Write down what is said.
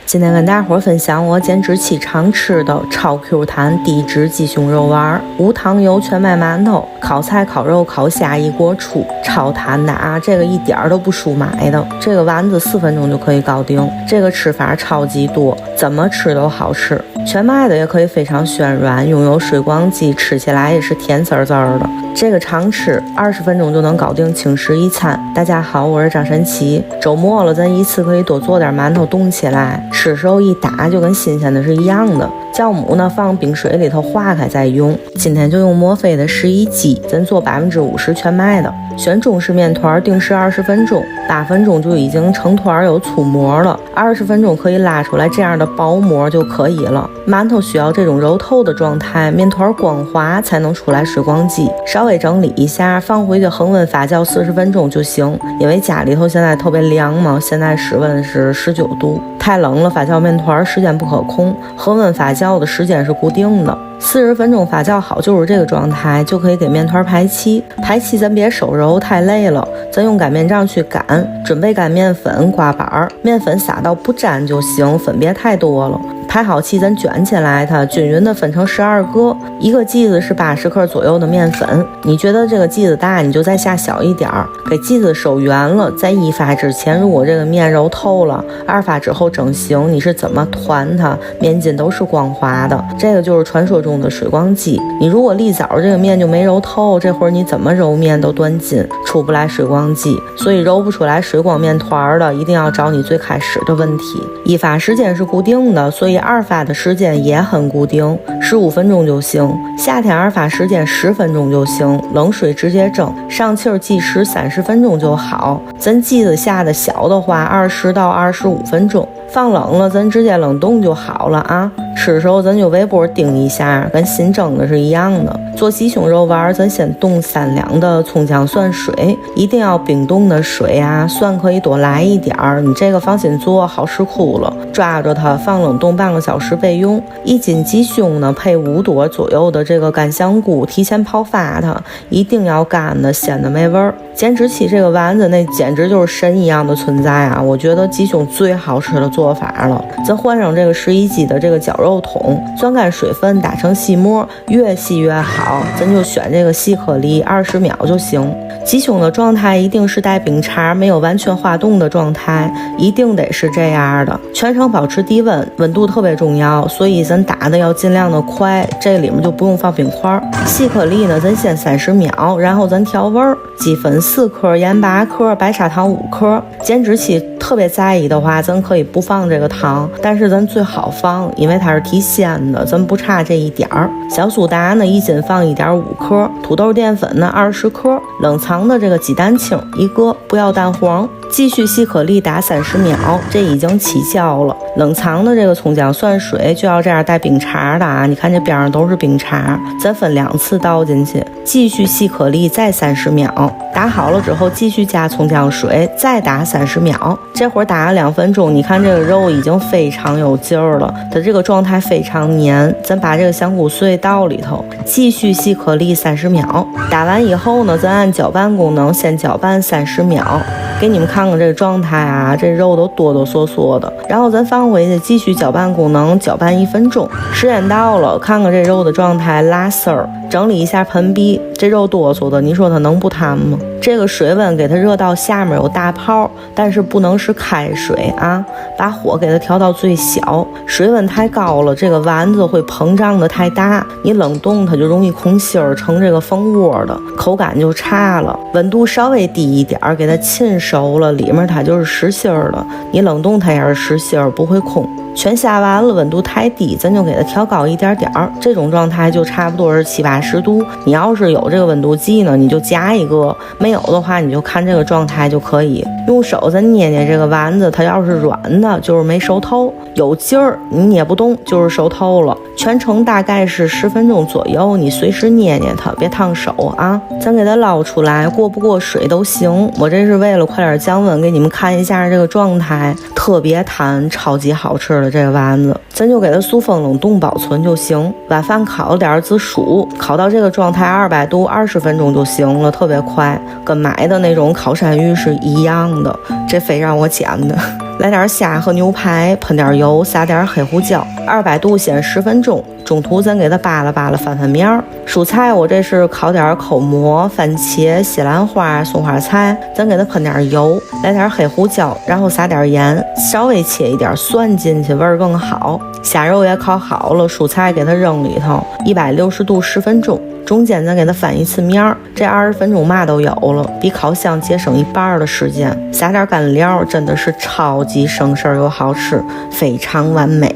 今天跟大伙分享我减脂期常吃的超 Q 弹低脂鸡胸肉丸，无糖油全麦馒头，烤菜、烤肉、烤虾一锅出，超弹的啊！这个一点都不输买的，这个丸子4分钟就可以搞定。这个吃法超级多，怎么吃都好吃。全麦的也可以非常暄软，拥有水光肌，吃起来也是甜滋滋的。这个常吃20分钟就能搞定轻食一餐。大家好，我是张神奇。周末了，咱一次可以多做点馒头冻起来，吃时候一打就跟新鲜的是一样的。酵母呢放冰水里头化开再用。今天就用摩飞的11鸡，咱做50%全麦的。选中式面团，定时20分钟，8分钟就已经成团有粗膜了，20分钟可以拉出来这样的薄膜就可以了。馒头需要这种揉透的状态，面团光滑才能出来水光肌。稍微整理一下，放回去恒温发酵40分钟就行。因为家里头现在特别凉嘛，现在室温是19度，太冷了，发酵面团时间不可控，恒温发酵的时间是固定的。40分钟发酵好就是这个状态，就可以给面团排气。排气咱别手揉，太累了，咱用擀面杖去擀。准备擀面粉、刮板，面粉撒到不粘就行，粉别太多了。排好气，咱卷起来它，均匀的分成12个，一个剂子是80克左右的面粉。你觉得这个剂子大，你就再下小一点儿，给剂子收圆了。在1发之前，如果这个面揉透了，2发之后整形，你是怎么团它，面筋都是光滑的。这个就是传说中的水光肌。你如果立早这个面就没揉透，这会儿你怎么揉面都断筋，出不来水光肌。所以揉不出来水光面团的，一定要找你最开始的问题。1发时间是固定的，所以2发的时间也很固定，15分钟就行。夏天2发时间10分钟就行，冷水直接蒸，上气计时30分钟就好。咱剂子下的小的话，20到25分钟。放冷了，咱直接冷冻就好了啊。吃的时候咱就微波叮一下，跟新蒸的是一样的。做鸡胸肉丸，咱先冻3两的葱姜蒜水，一定要冰冻的水啊，蒜可以多来一点儿。你这个放心做，好吃哭了。抓着它放冷冻半个小时备用。1斤鸡胸呢，配5朵左右的这个干香菇，提前泡发它，一定要干的，鲜的没味儿。减脂期这个丸子那简直就是神一样的存在啊！我觉得鸡胸最好吃的做法了。咱换上这个11鸡的这个绞肉桶，攥干水分打成细末，越细越好。咱就选这个细颗粒，20秒就行。鸡胸的状态一定是带冰碴，没有完全化冻的状态，一定得是这样的。全程保持低温，温度特别重要，所以咱打的要尽量的快。这里面就不用放冰块。细颗粒呢，咱先30秒，然后咱调味儿，鸡粉4克，盐8克，白砂糖5克。减脂期特别在意的话，咱可以不放这个糖，但是咱最好放，因为它是提鲜的，咱不差这一点儿。小苏打呢，1斤放1.5克，土豆淀粉呢20克，冷藏的这个鸡蛋清1个，不要蛋黄。继续细颗粒打30秒，这已经起焦了。冷藏的这个葱姜蒜水就要这样带冰碴的啊，你看这边上都是冰碴，咱分2次倒进去，继续细颗粒再30秒，打好了之后继续加葱姜水，再打30秒。这会儿打了2分钟，你看这个肉已经非常有劲儿了，它这个状态非常黏。咱把这个香菇碎倒里头，继续细颗粒30秒。打完以后呢，咱按搅拌功能先搅拌30秒，给你们看看这个状态啊，这肉都哆哆嗦嗦的。然后咱放回去继续搅拌功能，搅拌1分钟。时间到了，看看这肉的状态，拉丝儿，整理一下盆壁，这肉哆嗦的，你说它能不弹吗？这个水温给它热到下面有大泡，但是不能是开水啊，把火给它调到最小。水温太高了，这个丸子会膨胀的太大，你冷冻它就容易空心儿，成这个蜂窝的，口感就差了。温度稍微低一点，给它浸熟了，里面它就是实心儿了，你冷冻它也是实心儿，不会空。全下完了，温度太低，咱就给它调高一点点儿，这种状态就差不多是70、80度。你要是有这个温度计呢，你就加一个；没有的话，你就看这个状态就可以。用手咱捏捏这个丸子，它要是软的，就是没熟透；有劲儿，你捏不动，就是熟透了。全程大概是10分钟左右，你随时捏捏它，别烫手啊。咱给它捞出来，过不过水都行。我这是为了快点降温，给你们看一下这个状态，特别弹，超级好吃的这个丸子。咱就给它塑封冷冻保存就行。晚饭烤点紫薯，烤到这个状态200度20分钟就行了，特别快，跟买的那种烤山芋是一样的。这非让我剪的。来点虾和牛排，喷点油，撒点黑胡椒，200度先10分钟。中途咱给它扒拉扒拉翻翻面儿。蔬菜我这是烤点口蘑、番茄、西兰花、松花菜，咱给它喷点油，来点黑胡椒，然后撒点盐，稍微切一点蒜进去，味儿更好。虾肉也烤好了，蔬菜给它扔里头，160度10分钟。中间咱给它翻一次面儿，这20分钟嘛都有了，比烤箱节省1半的时间。撒点干料，真的是超级省事儿又好吃，非常完美。